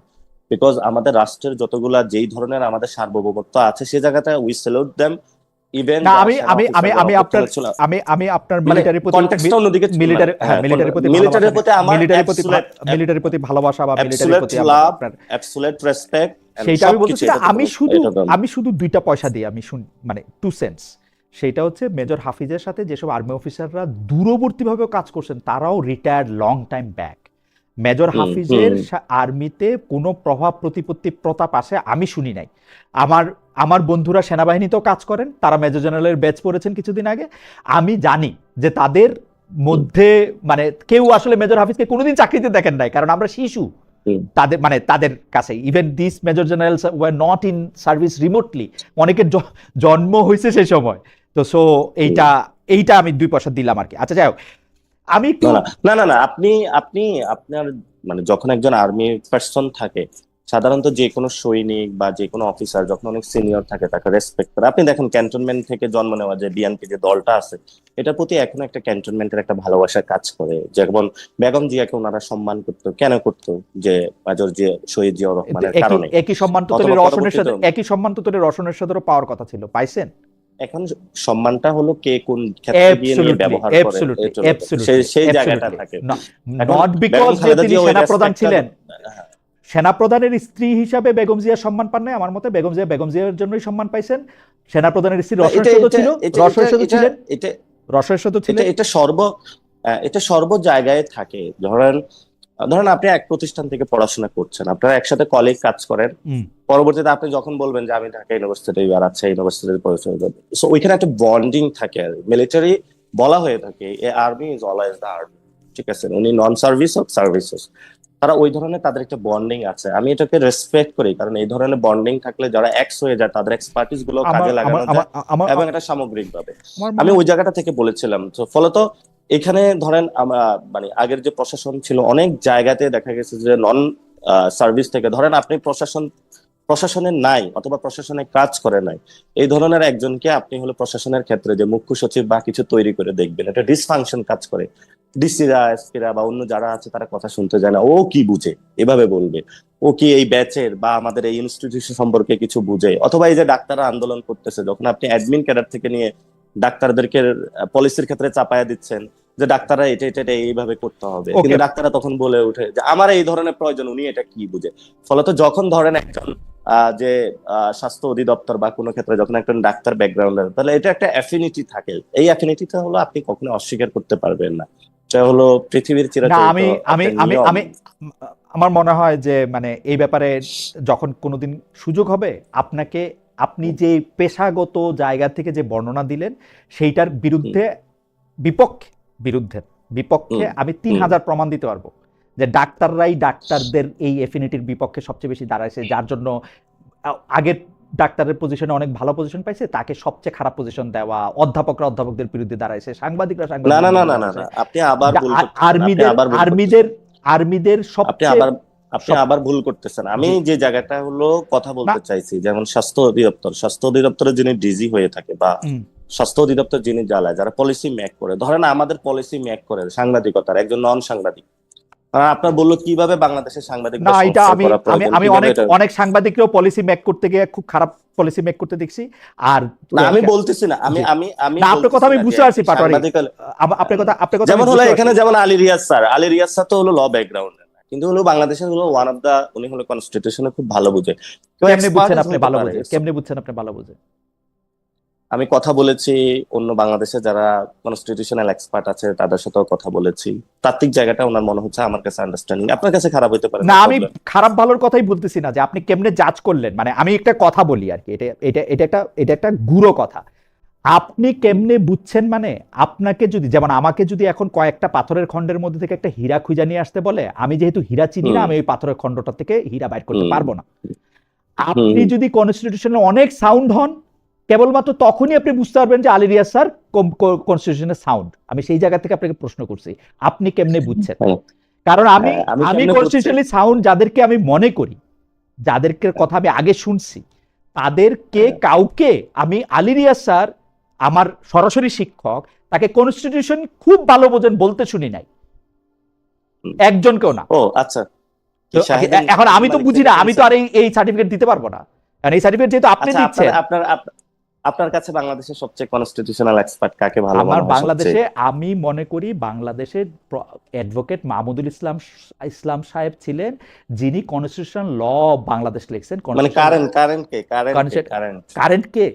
Because আমাদের রাষ্ট্রের যতগুলা যেই ধরনের আমাদের সার্বভৌমত্ব আছে সে জায়গাতে উই স্যালুট দেম। ইভেন না, যারা আমি সেনা আমি আমি অফিসার আমি আপনার অভ্যর্থনা ছিল, আমি আপনার মানে মিলিটারির প্রতি, কনটেক্সটটা অন্যদিকে মানে মিলিটারি, হ্যাঁ, হ্যাঁ মিলিটারির প্রতি ভালোবাসা মিলিটারির নেই, প্রতি আমার মিলিটারির প্রতি ভালোবাসা বা মিলিটারির অ্যাবসুলেট প্রতি লাভ, আপনার, অ্যাবসুলেট রেসপেক্ট এন্ড সেইটা আমি সবকিছু, বলতেছি না। এটাতে আমি কোনো শুধু এটা দেন। আমি শুধু 2টা পয়সা দিই, আমি মানে 2 সেন্টস। সেইটা হচ্ছে মেজর হাফিজের সাথে যেসব আর্মি অফিসাররা দূরবর্তীভাবে কাজ করছেন তারাও retired long time back. Major hmm হাফিজের হুম আর্মিতে কোনো প্রভাব প্রতিপত্তি প্রতাপ আসে আমি শুনি নাই। আমার আমার বন্ধুরা সেনাবাহিনীতেও কাজ করেন, তারা মেজর জেনারেলের ব্যাচ পড়েছেন কিছুদিন আগে। আমি জানি যে তাদের হুম মধ্যে মানে কেউ আসলে মেজর হাফিজকে কোনোদিন চাকরিতে দেখেন নাই, কারণ আমরা শিশু হুম। তাদের, মানে তাদের কাছে। Even this major generals were not in service remotely, অনেকের জন্ম হয়েছে সেই সময়। তো সো হুম। এইটা এইটা আমি 2 পয়সা দিলাম আর কি। আচ্ছা, যাই হোক, আমি একটু, না না না না না, আপনি আপনি আপনার মানে যখন একজন আর্মি পার্সন থাকে, সাধারণত যে কোনো সৈনিক বা যে কোনো অফিসার যখন অনেক সিনিয়র থাকে তাকে রেসপেক্ট করে। আপনি দেখেন ক্যান্টনমেন্ট থেকে জন্ম নেওয়া যে বিএনপি যে দলটা আছে, এটার প্রতি এখনো একটা ক্যান্টনমেন্টের একটা ভালোবাসা কাজ করে। যেমন বেগম জিয়াকে ওনারা সম্মান করতো, কেন করতো? যে মেজর জিয়া, শহীদ জিয়াউর রহমানের একই কারণে। একই সম্মান তো অথবা রওশনের সাথে, পরবর্তীতে একই সম্মান তো রওশনের সাথেও পাওয়ার কথা ছিল, পাইছেন? এখন সম্মানটা হলো কে কোন ক্ষেত্রে গিয়ে নিয়ে অ্যাবসলিউটলি, ব্যবহার করে, অ্যাবসলিউটলি, এটা হলো সেই অ্যাবসলিউটলি, সেই জায়গাটা অ্যাবসলিউটলি। থাকে। এখন নট বেগম বিকজ যে খালেদা তিনি জিয়া ওই সেনাপ্রধান রেসপেক্টটা, ছিলেন। সেনাপ্রধানের স্ত্রী হিসাবে বেগম জিয়া সম্মান পান নাই আমার মতে, বেগম জিয়ার জন্যই সম্মান পাইছেন। সেনাপ্রধানের স্ত্রী না রসনের এটা সাথে এটা ছিল, এটা এটা রসনের সাথে এটা ছিলেন, এটা রসনের সাথে এটা ছিলেন। এটা এটা সর্ব জায়গায় থাকে। ধরেন ধরেন আপনি এক প্রতিষ্ঠান থেকে পড়াশোনা করছেন, আপনারা একসাথে কলিগ কাজ করেন, হুম। পরবর্তীতে আপনি যখন বলবেন যে আমি ঢাকা ইউনিভার্সিটি আর রাজশাহী ইউনিভার্সিটিতে পড়াশোনা করবো, সো ওইখানে একটা বন্ডিং থাকে। আর মিলিটারি বলা হয়ে থাকে a army is always the army, ঠিক আছে, উনি নন সার্ভিস হোক সার্ভিস হোক, তারা ওই ধরনের তাদের একটা বন্ডিং আছে। আমি এটাকে রেসপেক্ট করি, কারণ এই ধরনের বন্ডিং থাকলে যারা এক্স হয়ে যায় তাদের এক্সপার্টিস গুলো আমার কাজে আমার লাগানো আমার যায় আমার এবং এটা সামগ্রিক ভাবে। আমার আমি মনে হয়, ওই জায়গাটা থেকে বলেছিলাম। তো ফলত এখানে ধরেন আমরা মানে আগের যে প্রশাসন ছিল অনেক জায়গাতে দেখা গেছে যে নন সার্ভিস থেকে, ধরেন আপনি প্রশাসনে নাই অথবা প্রশাসনে কাজ করে নাই, এই ধরনের একজনকে আপনি হলো প্রশাসনের ক্ষেত্রে যে মুখ্য সচিব বা কিছু তৈরি করে দেখবেন, এটা ডিসফাংশন কাজ করে। ডিসিরা এসপিরা বা অন্য যারা আছে তারা কথা শুনতে যায় না, ও কি বুঝে এভাবে বলবে, ও কি এই ব্যাচের বা আমাদের এই ইনস্টিটিউশন সম্পর্কে কিছু বুঝে? অথবা এই যে ডাক্তাররা আন্দোলন করতেছে, যখন আপনি অ্যাডমিন ক্যাডার থেকে নিয়ে ডাক্তারদেরকে পলিসির ক্ষেত্রে চাপায়া দিচ্ছেন যে ডাক্তাররা এটা এটা এটা এইভাবে করতে হবে, ওকে, কিন্তু ডাক্তাররা তখন বলে ওঠে যে আমার এই ধরনের প্রয়োজন, উনি এটা কি বুঝে? ফলত যখন ধরেন একজন যে স্বাস্থ্য অধিদপ্তর বা কোনো ক্ষেত্রে যখন একজন ডাক্তার ব্যাকগ্রাউন্ডের, তাহলে এটা একটা অ্যাফিনিটি থাকে, এই অ্যাফিনিটিটা হলো আপনি কখনো অস্বীকার করতে পারবেন না। এটা হলো পৃথিবীর না চিরাচরিত আমি আমি একটা আমি নিয়ম। আমি আমার মনে হয় যে মানে এই ব্যাপারে যখন কোনোদিন সুযোগ হবে আপনাকে, আপনি হুম, যে পেশাগত জায়গা থেকে যে বর্ণনা দিলেন সেইটার হুম, বিরুদ্ধে, বিপক্ষে, বিরুদ্ধে বিপক্ষে হুম, আমি তিন হুম, হাজার প্রমাণ দিতে পারবো যে ডাক্তাররাই ডাক্তারদের এই এফিনিটির বিপক্ষে সবচেয়ে বেশি দাঁড়াইছে, যার জন্য আগের ডাক্তারের পজিশনে অনেক ভালো পজিশন পাইছে তাকে সবচেয়ে খারাপ পজিশন দেওয়া, অধ্যাপকরা অধ্যাপকদের বিরুদ্ধে দাঁড়াইছে, সাংবাদিকরা না না সাংবাদিকদের না বিরুদ্ধে না না দাঁড়াইছে, না, আপনি আবার ভুল করতেছেন, আপনি আর্মিদের আবার ভুল আর্মিদের করতেছেন, আর্মিদের আপনি সবচেয়ে আবার আপনি সব আবার ভুল করতেছেন। আমি জি যে জায়গাটা হলো কথা না বলতে চাইছি, যেমন স্বাস্থ্য অধিদপ্তরে যিনি ডিজি হয়ে থাকে বা হুম, স্বাস্থ্য অধিদপ্তর যিনি জ্বালায়, যারা পলিসি মেক করে, ধরেন আমাদের পলিসি মেক করে সাংবাদিকতার একজন নন সাংবাদিক, আপনার বললো কিভাবে বাংলাদেশের না সাংবাদিকদের এটা সংস্কার আমি করা আমি প্রয়োজন, আমি কিভাবে অনেক এটা? অনেক সাংবাদিকরাও পলিসি মেক করতে গিয়ে খুব খারাপ পলিসি মেক করতে দেখছি। আর না আমি বলতেছি না, আমি জি আমি আমি না আপনার কথা বলতেছি আমি না যে বুঝতে পারছি একজন পাটোয়ারি, সাংবাদিক আপনার কথা আমি যেমন হলো বুঝতে পারছি। এখানে যেমন আলী রিয়াজ স্যার তো হলো ল ব্যাকগ্রাউন্ড, কিন্তু হলো বাংলাদেশের হলো ওয়ান অফ দা, উনি হলো কনস্টিটিউশনে খুব ভালো বুঝে, কেউ কেমনে বুঝছেন এক্সপার্টিস আপনি হইতে ভালো পারে। বুঝে, কেমনে বুঝছেন আপনি ভালো বুঝে? আমি কথা বলেছি অন্য বাংলাদেশে যারা কনস্টিটিউশনাল এক্সপার্ট আছে তাদের সাথেও কথা বলেছি, তাত্ত্বিক জায়গাটা ওনার মনে হচ্ছে আমার কাছে আন্ডারস্ট্যান্ডিং, আপনার কাছে খারাপ হইতে পারে, না নো আমি প্রবলেম। খারাপ ভালোর কথাই বলতেছি না, যে আপনি কেমনে জাজ করলেন, মানে আমি একটা কথা বলি আর কি, এটা একটা গুড়ো কথা। আপনি কেমনে বুঝছেন মানে, আপনাকে যদি যেমন আমাকে যদি এখন কয়েকটা পাথরের খণ্ডের মধ্যে থেকে একটা হীরা খুঁজে নিয়ে আসতে বলে, আমি যেহেতু হীরা চিনি না, হুম, আমি ওই পাথরের খণ্ডটা থেকে হীরা বাইর করতে হুম, পারবো না। হুম, আপনি হুম, যদি কনস্টিটিউশনে অনেক সাউন্ড হন, কেবলমাত্র তখনই আপনি বুঝতে পারবেন যে আলী রিয়াজ স্যার কনস্টিটিউশনের সাউন্ড। আমি সেই জায়গা থেকে আপনাকে প্রশ্ন করছি, আপনি কেমনে বুঝছেন? হ্যাঁ, কারণ আমি হ্যাঁ, আমি আমি কেমনে বুঝছি? কনস্টিটিউশনালি সাউন্ড যাদেরকে আমি মনে করি, যাদেরকে কথা আমি আগে শুনছি, তাদেরকে হ্যাঁ, কাউকে আমি আলী রিয়াজ স্যার আমার সরাসরি শিক্ষক, তাকে কনস্টিটিউশন খুব ভালো বোঝেন বলতে শুনি নাই, হুম। একজনকেও না। ও আচ্ছা, কি তো শাহেদ এখন আমি তো মালিক বুঝি থেকে না, আমি তো শুনছেন? আর এই সার্টিফিকেট দিতে পারবো না, কারণ এই সার্টিফিকেট যেহেতু আপনি আচ্ছা, আপনার দিচ্ছেন। আপনার আপ- আপনার কাছে বাংলাদেশের সবচেয়ে কনস্টিটিউশনাল এক্সপার্ট কাকে ভালো আমার মনে হয় সবচেয়ে? বাংলাদেশে আমি মনে করি বাংলাদেশের অ্যাডভোকেট মাহমুদুল ইসলাম, ইসলাম সাহেব ছিলেন যিনি কনস্টিটিউশন ল বাংলাদেশ লিখছেন। মানে কনস্টিটিউশন কারেন্ট কারেন্ট কে,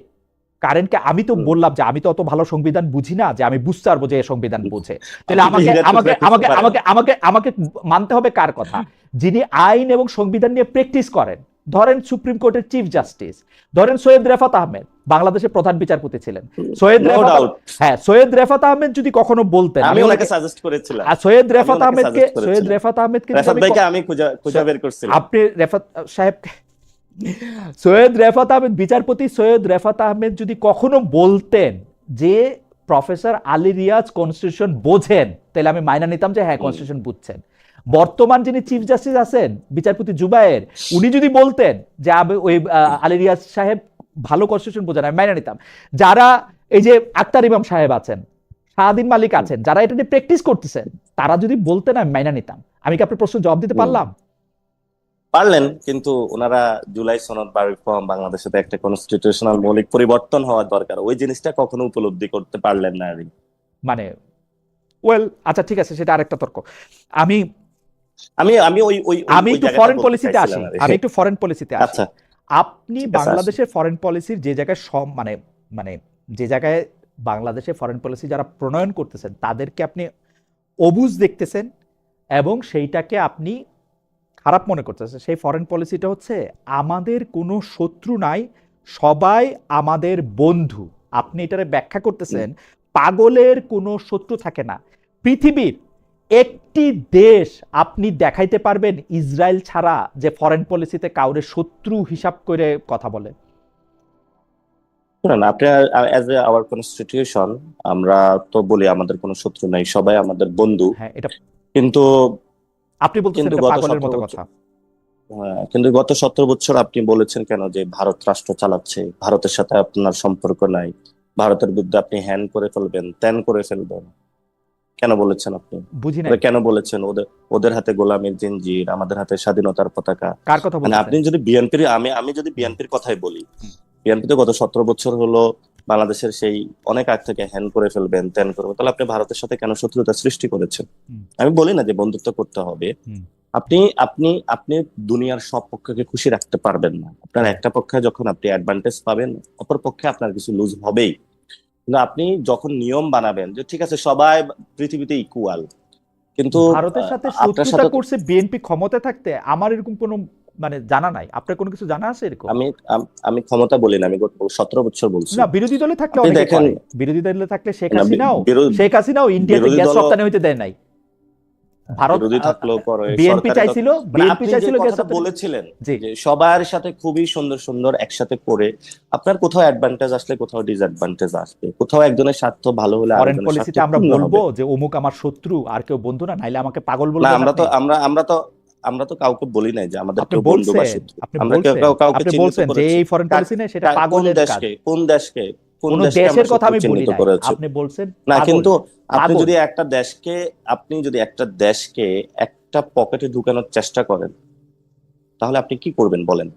কারেন্টকে আমি তো হুম। বললাম যে আমি তো অত ভালো সংবিধান বুঝি না যে আমি বুঝতে পারবো যে সংবিধান বুঝে। তাহলে আপনি তো আমাকে হীরার আমাকে টুকরা খুঁজতে আমাকে পারেন। আমাকে আমাকে আমাকে মানতে হবে কার কথা, যিনি আইন এবং সংবিধান নিয়ে প্র্যাকটিস করেন। ধরেন সুপ্রিম কোর্টের চিফ জাস্টিস, ধরেন সৈয়দ রেফাত আহমেদ, বাংলাদেশের প্রধান বিচারপতি ছিলেন সৈয়দ নো রেফাত ডাউট, হ্যাঁ সৈয়দ রেফাত আহমেদ যদি কখনো বলতেন, আমি আমি ওনাকে ওনাকে সাজেস্ট করেছিলাম, সৈয়দ আমি রেফাত ওনাকে আহমেদকে, সাজেস্ট সৈয়দ করেছিলাম, রেফাত আহমেদকে যদি রেফাত আমি ভাইকে আমি খুঁজে খুঁজে বের করছিলাম। আপনি রেফাত সাহেব, সৈয়দ রেফাত আহমেদ বিচারপতি সৈয়দ রেফাত আহমেদ যদি কখনো বলতেন যে প্রফেসর আলী রিয়াজ কনস্টিটিউশন বোঝেন, তাহলে আমি মাইনা নিতাম যে হ্যাঁ হুম, কনস্টিটিউশন বুঝছেন। বর্তমান যিনি চিফ জাস্টিস আছেন বিচারপতি জুবায়ের, উনি যদি বলতেন যে ওই আলী রিয়াজ সাহেব ভালো কনস্টিটিউশন বোঝেন, আমি মাইনা নিতাম। যারা এই যে আক্তার ইমাম সাহেব আছেন, শাহাদিন মালিক হুম, আছেন, যারা এটা নিয়ে প্র্যাকটিস করতেছেন, তারা যদি বলতেন আমি মাইনা নিতাম। আমি কি আপনার প্রশ্ন জবাব দিতে হুম। পারলাম? পারলেন, কিন্তু ওনারা জুলাই সনদ বা রিফর্ম, বাংলাদেশে তো একটা কনস্টিটিউশনাল মৌলিক পরিবর্তন হওয়ার দরকার, ওই জিনিসটা কখনো উপলব্ধি করতে পারলেন না আর কি। মানে ওয়েল আচ্ছা ঠিক আছে, সেটা আরেকটা তর্ক। আমি আমি আমি ওই ওই ওই আমি ওই একটু জায়গাটা ফরেন বলতে পলিসিতে চাইছিলাম আসি, আর আমি কি। একটু ফরেন পলিসিতে আসি। আচ্ছা, আপনি ঠিক আছে, আসুন। বাংলাদেশের ফরেন পলিসির যে জায়গায় মানে মানে যে জায়গায় বাংলাদেশের ফরেন পলিসি যারা প্রণয়ন করতেছেন তাদেরকে আপনি অবুঝ দেখতেছেন এবং সেইটাকে আপনি খারাপ মনে করতেছেন, সেই ফরেন পলিসিটা হচ্ছে আমাদের কোনো শত্রু নাই, সবাই আমাদের বন্ধু। আপনি এটারে ব্যাখ্যা হুম। করতেছেন পাগলের কোনো শত্রু থাকে না। পৃথিবীর একটি দেশ আপনি দেখাইতে পারবেন ইসরায়েল ছাড়া যে ফরেন পলিসিতে কাউরে শত্রু হিসাব করে কথা বলে? শুনুন, আপনার অ্যাজ এ আওয়ার কনস্টিটিউশন, আমরা তো বলি আমাদের কোনো শত্রু নাই, সবাই আমাদের বন্ধু। হ্যাঁ এটা কিন্তু আপনি বলতেছেন কিন্তু এটা গত পাগলের সতেরো মতো বছর কথা। হ্যাঁ, কিন্তু গত 17 বছর আপনি বলেছেন কেন যে ভারত রাষ্ট্র চালাচ্ছে, ভারতের সাথে আপনার সম্পর্ক নাই, ভারতের বিরুদ্ধে আপনি হ্যান করে ফেলবেন, ত্যান করে ফেলবেন, কেন বলেছেন আপনি? বুঝি নাই। ওরা কেন বলেছেন ওদের ওদের হাতে গোলামের জিঞ্জির, আমাদের হাতে স্বাধীনতার পতাকা? কার কথা মানে বলতেছেন? আপনি যদি বিএনপির, আমি যদি হুম, বিএনপির কথাই বলি, হুম, বিএনপি তো গত 17 বছর হলো বাংলাদেশের সেই অনেক আগ থেকে হ্যান করে ফেলবেন, ত্যান করবেন, তাহলে আপনি ভারতের সাথে কেন শত্রুতা সৃষ্টি করেছেন? হুম, আমি বলি না যে বন্ধুত্ব করতে হবে। হুম, আপনি আপনি আপনি দুনিয়ার সব পক্ষকে খুশি রাখতে পারবেন না। আপনার হুম। একটা পক্ষে যখন আপনি অ্যাডভান্টেজ পাবেন, অপর পক্ষে আপনার কিছু লুজ হবেই। কিন্তু আপনি যখন নিয়ম বানাবেন যে ঠিক আছে সবাই পৃথিবীতে ইকুয়াল, কিন্তু ভারতের সাথে আপনার শত্রুতা সাথে তো করছে বিএনপি ক্ষমতায় থাকতে, আমার এরকম কোনো মানে জানা নাই। আপনার কোনো কিছু জানা আছে এরকম? আমি আমি ক্ষমতা বলি না, আমি গত 17 বছর বলছি। না, বিরোধী দলে থাকলে আপনি অনেকে দেখেন, করে। বিরোধী দলে থাকলে না শেখ হাসিনাও ইন্ডিয়াতে বিরোধী গ্যাস দল রপ্তানি হইতে দেয় নাই। ভারত বিরোধী থাকলেও করে, বিএনপি সরকারি চাইছিল, মানে আপনি যে গ্যাস কথাটা রপ্তানি। বলেছিলেন জি। যে সবার সাথে খুবই সুন্দর সুন্দর একসাথে করে, আপনার কোথাও অ্যাডভান্টেজ আসলে কোথাও ডিসঅ্যাডভান্টেজ আসবে, কোথাও একজনের স্বার্থ ভালো হলে ফরেন আরেকজনের স্বার্থ পলিসিতে আমরা ক্ষুণ্ণ বলবো হবে। যে অমুক আমার শত্রু আর কেউ বন্ধু না, নাইলে আমাকে পাগল না, বলবেন আমরা তো আপনি। আমরা আমরা তো কাউকে বলি নাই যে আমাদের আপনি কেউ বন্ধু বা বলছেন, শত্রু। আমরা কাউকে আপনি চিহ্নিত বলছেন যে করেছি? এই ফরেন পলিসি নেই, সেটা কোন পাগলের কাজ। দেশকে, কোন কোন দেশকে আমরা দেশের কথা শত্রু আমি বলি চিহ্নিত নাই, করেছি? আপনি বলছেন না, পাগল। কিন্তু আপনি পাগল যদি একটা দেশকে, একটা পকেটে ঢুকানোর চেষ্টা করেন, তাহলে আপনি কি করবেন বলেন?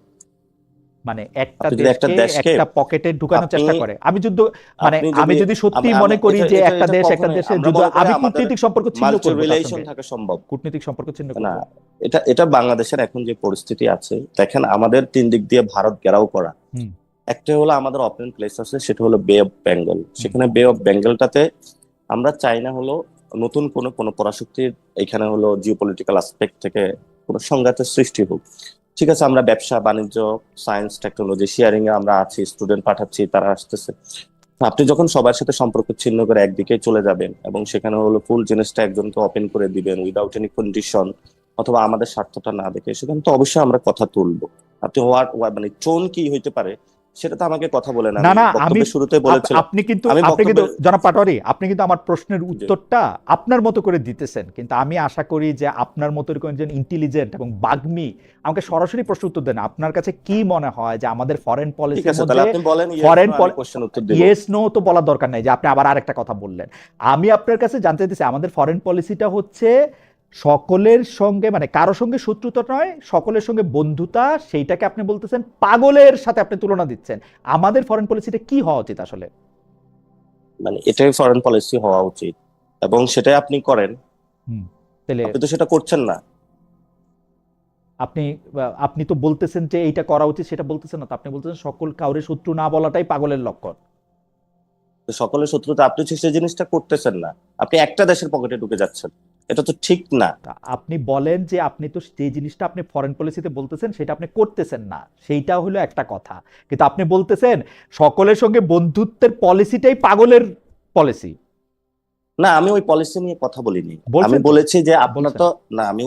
মানে একটা আপনি যদি একটা দেশকে দেশকে একটা পকেটে ঢুকানোর আপনি চেষ্টা করে। আমি যুদ্ধ মানে আপনি আমি যদি যদি সত্যি মনে আমি করি এটা যে এটা একটা এটা দেশ একটা কখনোই দেশের আমরা যুদ্ধ, মনে করি আমি আমাদের কূটনৈতিক সম্পর্ক ছিন্ন মাল্টি করব তার রিলেশন সঙ্গে। থাকা সম্ভব। কূটনৈতিক সম্পর্ক ছিন্ন না, করব। এটা বাংলাদেশের এখন যে পরিস্থিতি আছে, দেখেন আমাদের 3 দিক দিয়ে ভারত ঘেরাও করা। হুম, একটা হলো আমাদের ওপেন প্লেস আছে, সেটা হলো বে অফ বেঙ্গল। হুম। সেখানে বে অফ বেঙ্গলটাতে আমরা চাই না হলো নতুন কোনো পরাশক্তির এখানে হলো জিওপলিটিক্যাল আসপেক্ট থেকে কোনো সংঘাতের সৃষ্টি হোক। ঠিক আছে, আমরা ব্যবসা বাণিজ্য, সায়েন্স টেকনোলজি শেয়ারিং এ আমরা আছি, স্টুডেন্ট পাঠাচ্ছি, তারা আসতেছে। আপনি যখন সবার সাথে সম্পর্ক ছিন্ন করে একদিকে চলে যাবেন এবং সেখানে হলো ফুল জিনিসটা একজনকে ওপেন করে দিবেন উইদাউট এনি কন্ডিশন, অথবা আমাদের স্বার্থটা না দেখে, সেখানে তো অবশ্যই আমরা কথা তুলবো। আপনি মানে টোন কি হইতে পারে সেটা তো আমাকে কথা বলেন। না আমি না, আমি বক্তব্যের শুরুতে বলেছিলাম, আমি আপনি কিন্তু বক্তব্যের জনাব পাটোয়ারি, আপনি কিন্তু আমার প্রশ্নের যে উত্তরটা আপনার মতো করে দিতেছেন, কিন্তু আমি আশা করি যে আপনার মতো এরকম একজন ইন্টেলিজেন্ট এবং বাগ্মী আমাকে সরাসরি প্রশ্ন উত্তর দেন। আপনার কাছে কি মনে হয় যে আমাদের ফরেন ঠিক পলিসির আছে, তাহলে মধ্যে আপনি বলেন ইয়েস ফরেন নো, আমি কোশ্চেন উত্তর দিব। ইয়েস নো তো বলার দরকার নাই, যে আপনি আবার আরেকটা কথা বললেন। আমি আপনার কাছে জানতে চাইছি আমাদের ফরেন পলিসিটা হচ্ছে সকলের সঙ্গে মানে কারো সঙ্গে শত্রুতা নয়, সকলের সঙ্গে বন্ধুতা, সেইটাকে আপনি বলতেছেন পাগলের সাথে আপনি তুলনা দিচ্ছেন। আমাদের ফরেন পলিসিটা কি হওয়া উচিত আসলে? মানে এটাই ফরেন পলিসি হওয়া উচিত এবং সেটাই আপনি করেন। হুম। তাহলে আপনি তো সেটা করছেন না। আপনি আপনি তো বলতেছেন যে এইটা করা উচিত, সেটা বলতেছেন না তো। আপনি বলতেছেন সকল কাউরে শত্রু না বলাটাই পাগলের লক্ষণ। তো সকলের শত্রুতা, আপনি হচ্ছে সেই জিনিসটা করতেছেন না। আপনি একটা দেশের পকেটে ঢুকে যাচ্ছেন, এটা তো ঠিক না। তা আপনি বলেন যে আপনি তো যে জিনিসটা আপনি ফরেন পলিসিতে বলতেছেন সেটা আপনি করতেছেন না, সেইটা হলো একটা কথা। কিন্তু আপনি বলতেছেন সকলের সঙ্গে বন্ধুত্বের পলিসিটাই পাগলের পলিসি। না, আমি ওই পলিসি নিয়ে কথা বলিনি। আমি বলছেন তো, বলেছি যে আপনার বলছেন। তো, না আমি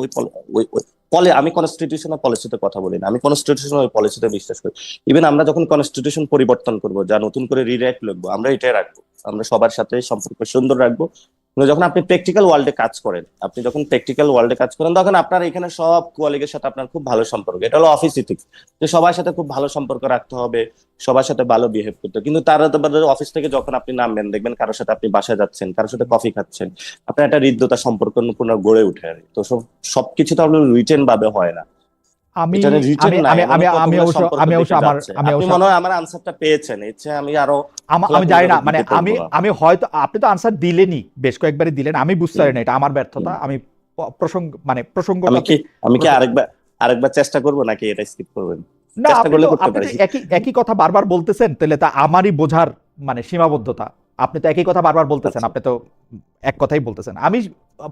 আমি কনস্টিটিউশনাল পলিসিতে কথা বলি না, আমি কনস্টিটিউশনাল পলিসিতে বিশ্বাস করি। ইভেন আমরা যখন কনস্টিটিউশন পরিবর্তন করব, যা নতুন করে রিরাইট লিখবো, আমরা এটাই রাখবো, আমরা সবার সাথে সম্পর্ক সুন্দর রাখবো। কিন্তু যখন আপনি প্র্যাকটিক্যাল ওয়ার্ল্ডে কাজ করেন, তখন আপনার এখানে সব কোয়ালিগের সাথে আপনার খুব ভালো সম্পর্ক, এটা হলো অফিস ইথিক্স, যে সবার সাথে খুব ভালো সম্পর্ক রাখতে হবে, সবার সাথে ভালো বিহেভ করতে হবে। কিন্তু তার অফিস থেকে যখন আপনি নামবেন, দেখবেন কারোর সাথে আপনি বাসায় যাচ্ছেন, কারোর সাথে কফি খাচ্ছেন, আপনার একটা হৃদ্যতা সম্পর্ক পুনঃ গড়ে উঠে আর কি। তো সবকিছু তো আপনার রিটেন ভাবে হয় না। আমি এটা রিটেন আমি নাই, আমি এমন আমি আমি কতগুলো অবশ্য সম্পর্ক আমি অবশ্য দিকে আমার যাচ্ছে। আমি আপনি অবশ্য মনে হয় আমার আনসারটা পেয়েছেন, ইচ্ছে আমি আরো আমি খোলাখুলি জানি না, ভাবে মানে দিতে আমি পারবো না। আমি হয়তো আপনি তো আনসার দিলেনই, বেশ কয়েকবারই দিলেন, আমি বুঝতে হুম, পারি না, এটা আমার ব্যর্থতা। হুম। আমি প্রসঙ্গ মানে আমি কি প্রসঙ্গটাতে আমি কি প্রসঙ্গ- আরেকবার চেষ্টা করবো নাকি এটা স্কিপ করবেন? না, চেষ্টা করলে করতে আপনি তো পারি। একই একই কথা বারবার বলতেছেন, তাহলে তা আমারই বোঝার মানে সীমাবদ্ধতা। আপনি তো একই কথা বারবার বলতেছেন, আচ্ছা। আপনি তো এক কথাই বলতেছেন। আমি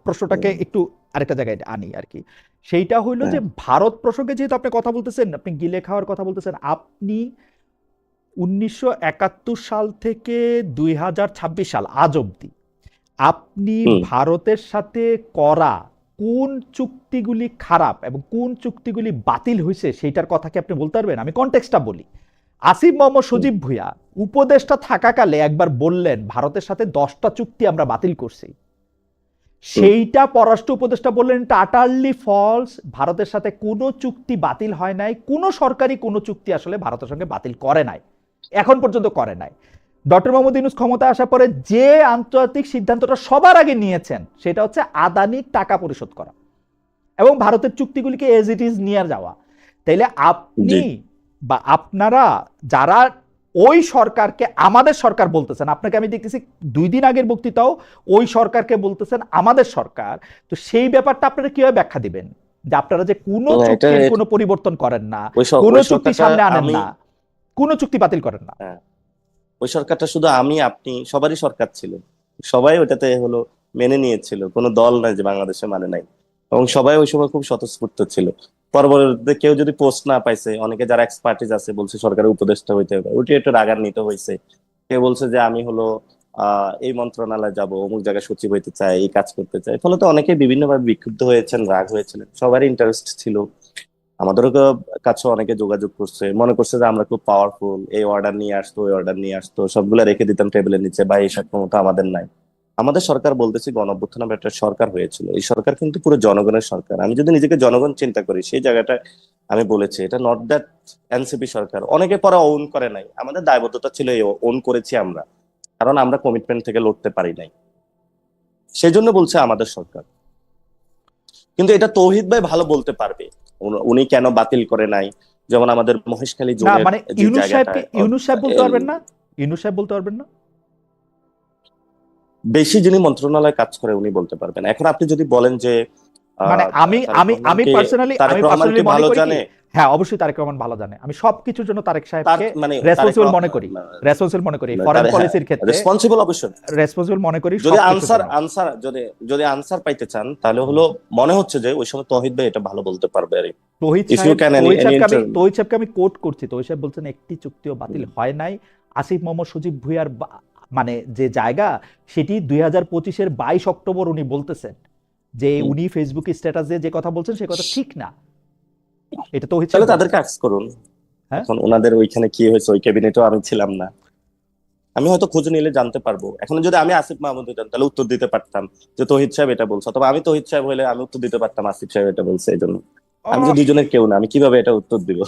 প্রশ্নটাকে হুম, একটু আরেকটা জায়গায় আনি আর কি। সেইটা হইলো যে হ্যাঁ, ভারত প্রসঙ্গে যেহেতু আপনি কথা বলতেছেন, আপনি গিলে খাওয়ার কথা বলতেছেন, আপনি 1971 সাল থেকে 2026 সাল আজ অব্দি আপনি হুম। ভারতের সাথে করা কোন চুক্তিগুলি খারাপ এবং কোন চুক্তিগুলি বাতিল হয়েছে সেইটার কথা কি আপনি বলতে পারবেন? আমি কনটেক্সটটা বলি। আসিফ মোহাম্মদ হুম, সজীব ভুঁইয়া উপদেষ্টা থাকাকালে একবার বললেন ভারতের সাথে 10টা চুক্তি আমরা বাতিল করছি। হুম। সেইটা পররাষ্ট্র উপদেষ্টা বললেন টাটারলি ফলস, ভারতের সাথে কোনো চুক্তি বাতিল হয় নাই, কোনো সরকারি কোনো চুক্তি আসলে ভারতের সঙ্গে বাতিল করে নাই, এখন পর্যন্ত করে নাই। ডক্টর মোহাম্মদ ইউনূস ক্ষমতা আসার পরে যে আন্তর্জাতিক সিদ্ধান্তটা সবার আগে নিয়েছেন সেটা হচ্ছে আদানির টাকা পরিশোধ করা এবং ভারতের চুক্তিগুলিকে এজ ইট ইজ নিয়ে যাওয়া। তাইলে আপনি জি বা আপনারা যারা ওই সরকারকে আমাদের সরকার বলতেছেন, আপনাকে আমি দেখতেছি 2 দিন আগের বক্তৃতাও ওই সরকারকে বলতেছেন আমাদের সরকার, তো সেই ব্যাপারটা আপনারা কিভাবে ব্যাখ্যা দিবেন যে আপনারা যে কোনো না, চুক্তির কোনো পরিবর্তন করেন না, কোনো ওই চুক্তি সরকারটা সামনে আনেন আমি না, কোনো চুক্তি বাতিল করেন না? হ্যাঁ, ওই সরকারটা শুধু আমি আপনি সবারই সরকার ছিল, সবাই ওটাতে হলো মেনে নিয়েছিল, কোনো দল নাই যে বাংলাদেশে মানে নাই, এবং সবাই ওই সময় খুব স্বতঃস্ফূর্ত ছিল। পরবর্তীতে কেউ যদি পোস্ট না পাইছে, অনেকে যারা এক্সপার্টিস আছে বলছে সরকারের উপদেষ্টা হইতে হবে, ওটি একটু রাগান্বিত হয়েছে। কেউ বলছে যে আমি হলো এই মন্ত্রণালয়ে যাব, অমুক জায়গায় সচিব হইতে চাই, এই কাজ করতে চাই, ফলে তো অনেকে বিভিন্নভাবে বিক্ষুব্ধ হয়েছেন, রাগ হয়েছিলেন, সবারই ইন্টারেস্ট ছিল। আমাদেরও কাছে অনেকে যোগাযোগ করছে, মনে করছে যে আমরা খুব পাওয়ারফুল, এই অর্ডার নিয়ে আসতো, ওই অর্ডার নিয়ে আসতো, সবগুলা রেখে দিতাম টেবিলের নিচে, বা এই সক্ষমতা আমাদের নাই। আমাদের সরকার বলতেছি গণঅভ্যুত্থানে একটা সরকার হয়েছিল, এই সরকার কিন্তু পুরো জনগণের সরকার। আমি যদি নিজেকে জনগণ চিন্তা করি সেই জায়গাটা আমি বলেছি, এটা নট দ্যাট এনসিপি সরকার। অনেকে পরে ওন করে নাই, আমাদের দায়বদ্ধতা ছিল এই ওন করেছি আমরা, কারণ আমরা কমিটমেন্ট থেকে লড়তে পারি নাই, সেই জন্য বলছে আমাদের সরকার। কিন্তু এটা তৌহিদ ভাই ভালো বলতে পারবে, উনি কেন বাতিল করে নাই। যেমন আমাদের মহেশখালী না জোনের মানে যে ইউনূস জায়গাটা, সাহেবকে, ইউনূস সাহেব বলতে পারবেন না? ইউনূস সাহেব বলতে পারবেন না? বেশি যিনি মন্ত্রণালয়ে কাজ করে উনি বলতে পারবেন। এখন আপনি যদি বলেন যে মানে আমি তারেক আমি রহমান আমি কি পার্সোনালি তারেক রহমান কি মনে ভালো করি কি, জানে, হ্যাঁ অবশ্যই তারেক রহমান ভালো জানে। আমি সবকিছুর জন্য তারেক তার সাহেবকে মানে তারেক রেসপন্সিবল মনে করি, রেসপন্সিবল মনে করি ফরেন হ্যাঁ পলিসির ক্ষেত্রে রেসপন্সিবল অবশ্যই। রেসপন্সিবল মনে করি যদি সবকিছুর আনসার জন্য। আনসার যদি যদি আনসার পাইতে চান, তাহলে হলো মনে হচ্ছে যে ওই সময় তৌহিদ ভাই এটা ভালো বলতে পারবে আর তৌহিদ ইফ ইউ সাহেব, ক্যান তৌহিদ সাহেবকে আমি কোট করছি, তৌহিদ সাহেব বলছেন একটি চুক্তিও বাতিল হয় নাই। আসিফ মোহাম্মদ সজীব ভুঁইয়ার মানে যে জায়গা সেটি 2025-এর 22 অক্টোবর উনি বলতেছেন যে উনি ফেসবুকে স্ট্যাটাসে যে কথা বলছেন সে কথা ঠিক না, এটা তৌহিদ তাহলে সাহেব তাদেরকে বলছেন। আক্স করুন। হ্যাঁ এখন ওনাদের ওইখানে কি হয়েছে, ওই ক্যাবিনেটেও আমি ছিলাম না, আমি হয়তো খোঁজ নিলে জানতে পারবো। এখন যদি আমি আসিফ মাহমুদ হইতাম তাহলে উত্তর দিতে পারতাম যে তৌহিদ সাহেব এটা বলছে, অথবা আমি তৌহিদ সাহেব হলে আমি উত্তর দিতে পারতাম আসিফ সাহেব এটা বলছে। এই জন্য আমি যে আহ, দুজনের কেউ না, আমি কিভাবে এটা উত্তর দিব?